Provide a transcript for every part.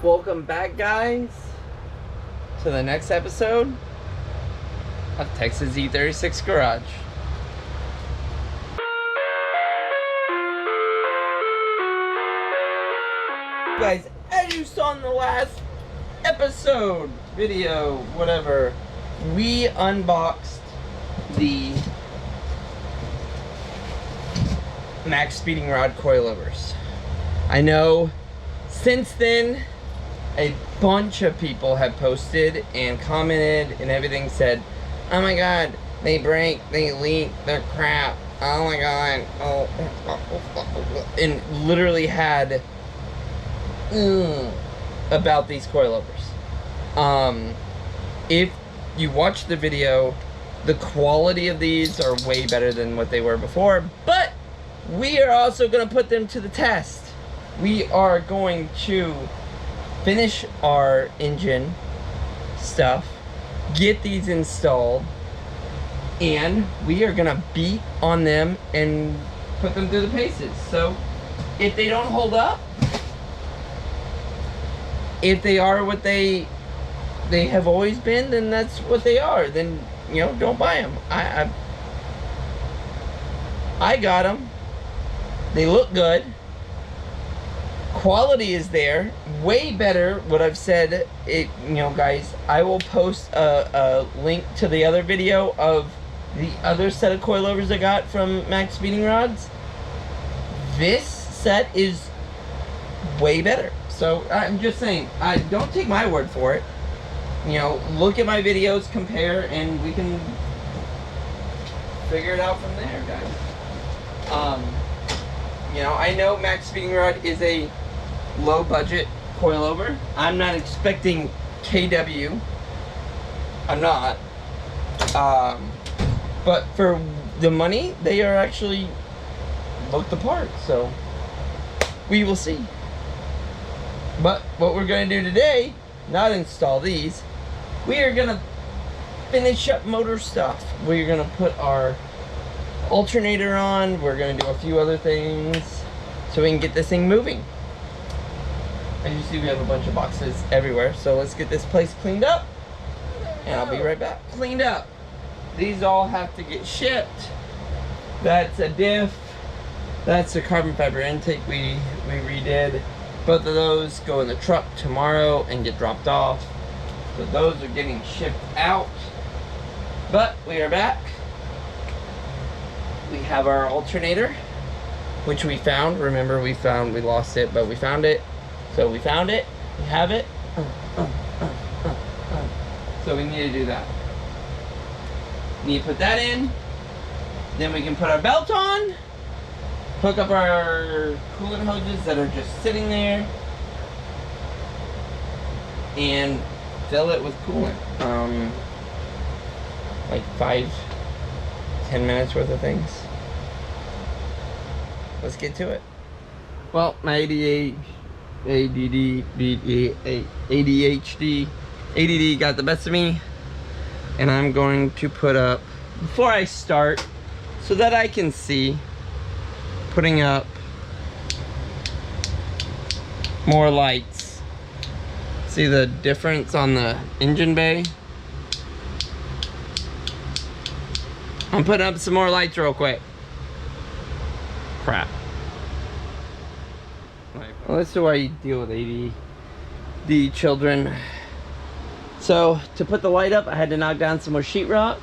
Welcome back, guys, to the next episode of Texas E36 Garage. Guys, as you saw in the last episode, video, whatever, we unboxed the max speeding rod coilovers. I know since then a bunch of people have posted and commented and everything, said, oh my god, they break, they leak, they're crap, oh my god, and literally had about these coilovers. If you watch the video, the quality of these are way better than what they were before, but we are also going to put them to the test. We are going to finish our engine stuff, get these installed, and we are going to beat on them and put them through the paces. So if they don't hold up, if they are what they have always been, then that's what they are. Then, you know, don't buy them. I got them. They look good. Quality is there. Way better. What I've said, you know, guys, I will post a link to the other video of the other set of coilovers I got from Max Speeding Rods. This set is way better. So I'm just saying, don't take my word for it. You know, look at my videos, compare, and we can figure it out from there, guys. You know, I know Max Speeding Rod is a low budget coilover. I'm not expecting KW. I'm not. But for the money, they are actually look the part. So we will see. But what we're going to do today, not install these, we are going to finish up motor stuff. We're going to put our alternator on. We're going to do a few other things so we can get this thing moving. As you see, we have a bunch of boxes everywhere. So let's get this place cleaned up, and I'll be right back. Cleaned up. These all have to get shipped. That's a diff. That's a carbon fiber intake we redid. Both of those go in the truck tomorrow and get dropped off. So those are getting shipped out. But we are back. We have our alternator, which we found. Remember, we lost it, but we found it. So we found it. We have it. So we need to do that. Need to put that in. Then we can put our belt on. Hook up our coolant hoses that are just sitting there, and fill it with coolant. Like 5-10 minutes worth of things. Let's get to it. Well, my ADD got the best of me, and I'm going to put up, before I start, so that I can see, putting up more lights. See the difference on the engine bay? I'm putting up some more lights real quick. Crap. Well, this is why you deal with ADD children. So to put the light up, I had to knock down some more sheetrock,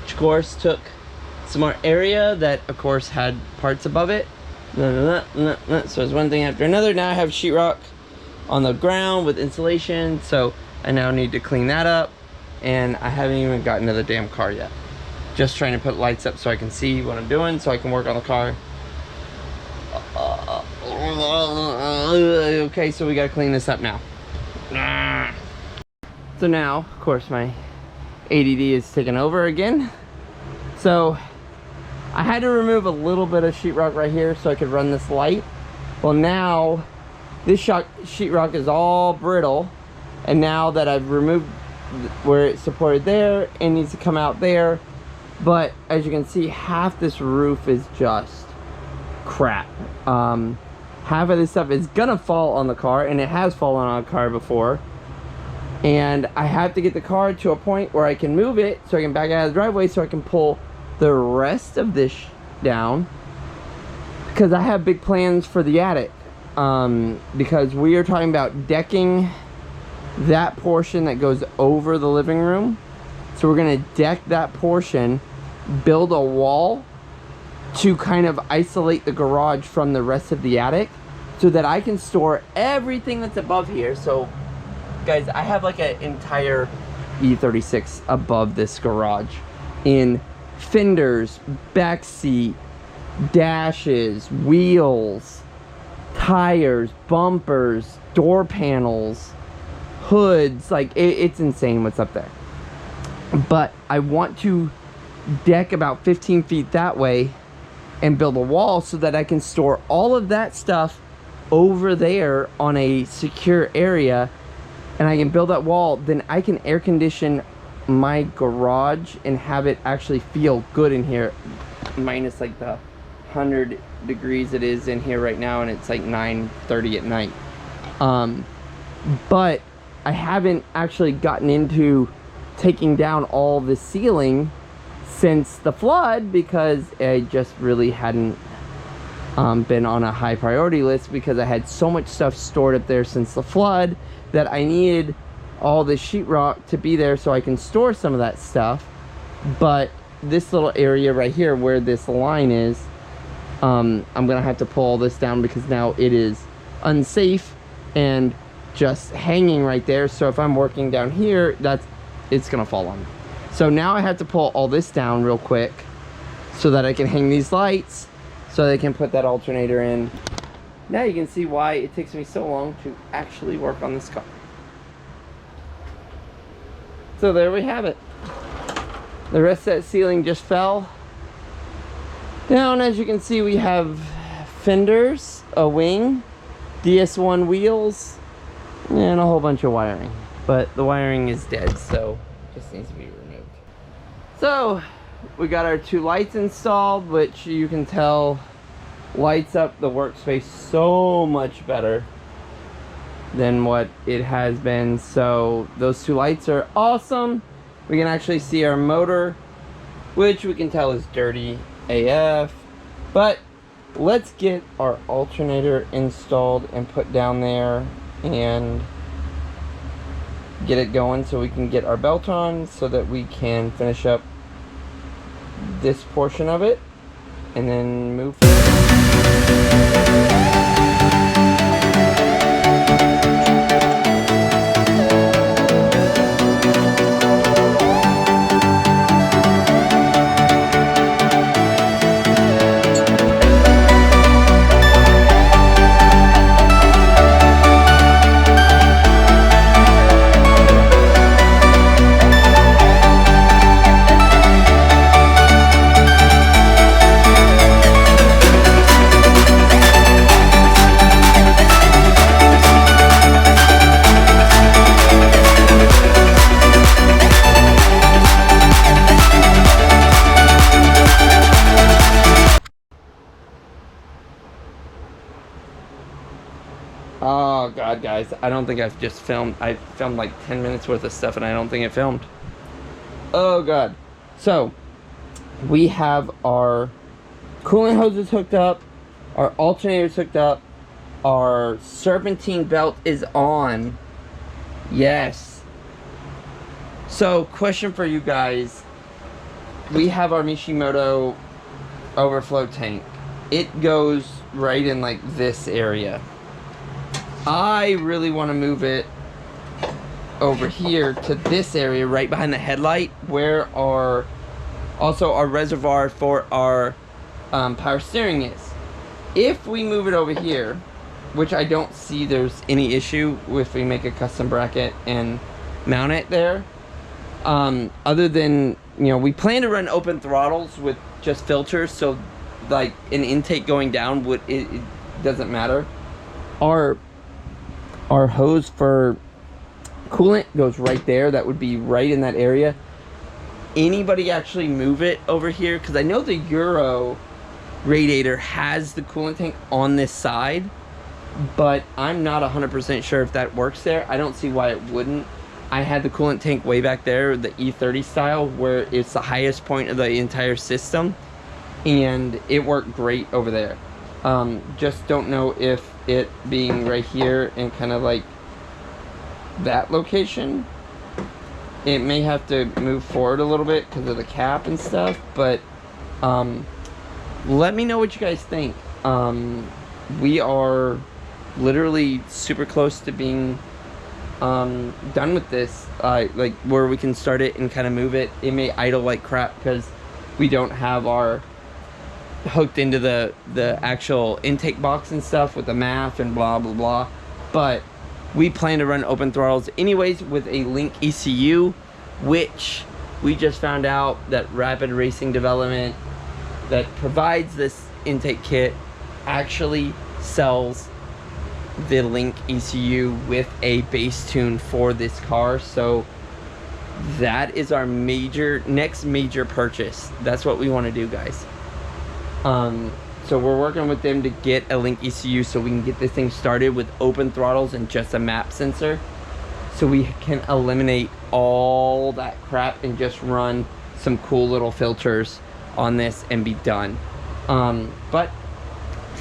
which of course took some more area that of course had parts above it. So it's one thing after another. Now I have sheetrock on the ground with insulation, so I now need to clean that up, and I haven't even gotten to the damn car yet. Just trying to put lights up so I can see what I'm doing, so I can work on the car. Okay, so we gotta clean this up now. So now, of course, my ADD is taking over again. So I had to remove a little bit of sheetrock right here so I could run this light. Well, now this sheetrock is all brittle, and now that I've removed where it's supported there, it needs to come out there. But as you can see, half this roof is just crap. half of this stuff is gonna fall on the car, and it has fallen on a car before. And I have to get the car to a point where I can move it so I can back out of the driveway so I can pull the rest of this down, because I have big plans for the attic. Because we are talking about decking that portion that goes over the living room. So we're gonna deck that portion, build a wall to kind of isolate the garage from the rest of the attic so that I can store everything that's above here. So guys, I have like an entire E36 above this garage in fenders, back seat, dashes, wheels, tires, bumpers, door panels, hoods. Like it's insane what's up there. But I want to deck about 15 feet that way and build a wall so that I can store all of that stuff over there on a secure area, and I can build that wall. Then I can air condition my garage and have it actually feel good in here, minus like the 100 degrees it is in here right now, and it's like 9:30 at night. But I haven't actually gotten into taking down all the ceiling since the flood, because I just really hadn't been on a high priority list, because I had so much stuff stored up there since the flood that I needed all the sheetrock to be there so I can store some of that stuff. But this little area right here where this line is, I'm gonna have to pull all this down because now it is unsafe and just hanging right there. So if I'm working down here, it's gonna fall on me. So now I have to pull all this down real quick so that I can hang these lights so they can put that alternator in. Now you can see why it takes me so long to actually work on this car. So there we have it. The rest of that ceiling just fell down. As you can see, we have fenders, a wing, DS1 wheels, and a whole bunch of wiring. But the wiring is dead, so it just needs to be removed. So we got our 2 lights installed, which you can tell lights up the workspace so much better than what it has been. So those 2 lights are awesome. We can actually see our motor, which we can tell is dirty AF. But let's get our alternator installed and put down there and get it going so we can get our belt on so that we can finish up this portion of it and then move forward. Oh god, guys, I don't think I've just filmed. I filmed like 10 minutes worth of stuff and I don't think it filmed. Oh god. So we have our coolant hoses hooked up, our alternators hooked up, our serpentine belt is on. Yes. So question for you guys. We have our Mishimoto overflow tank. It goes right in like this area. I really want to move it over here to this area right behind the headlight, where our reservoir for our power steering is. If we move it over here, which I don't see there's any issue if we make a custom bracket and mount it there, other than, you know, we plan to run open throttles with just filters, so like an intake going down would, it doesn't matter. Our hose for coolant goes right there. That would be right in that area. Anybody actually move it over here? Because I know the Euro radiator has the coolant tank on this side. but I'm not 100% sure if that works there. I don't see why it wouldn't. I had the coolant tank way back there, the E30 style, where it's the highest point of the entire system, and it worked great over there. Just don't know if it being right here and kind of like that location, it may have to move forward a little bit because of the cap and stuff, but let me know what you guys think. We are literally super close to being done with this, like where we can start it and kind of move it. It may idle like crap because we don't have our hooked into the actual intake box and stuff with the math and blah blah blah, but we plan to run open throttles anyways with a link ECU, which we just found out that Rapid Racing Development that provides this intake kit actually sells the link ECU with a bass tune for this car. So that is our next major purchase. That's what we want to do, guys. So we're working with them to get a link ECU so we can get this thing started with open throttles and just a map sensor, so we can eliminate all that crap and just run some cool little filters on this and be done. But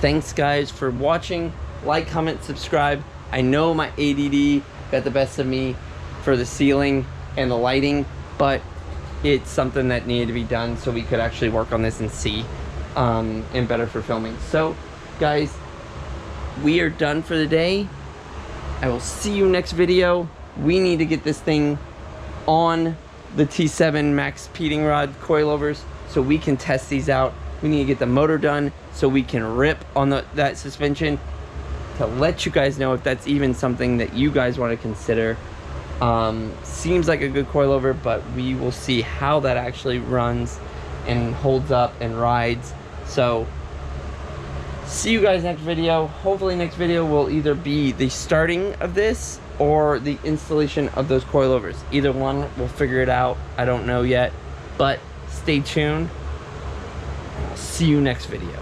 thanks guys for watching. Like, comment, subscribe. I know my ADD got the best of me for the ceiling and the lighting, but it's something that needed to be done so we could actually work on this and see, and better for filming. So guys, we are done for the day. I will see you next video. We need to get this thing on the T7 Max Peating Rod coilovers so we can test these out. We need to get the motor done so we can rip on that suspension, to let you guys know if that's even something that you guys want to consider. Seems like a good coilover, but we will see how that actually runs and holds up and rides. So see you guys next video. Hopefully next video will either be the starting of this or the installation of those coilovers. Either one, we'll figure it out. I don't know yet, but stay tuned. I'll see you next video.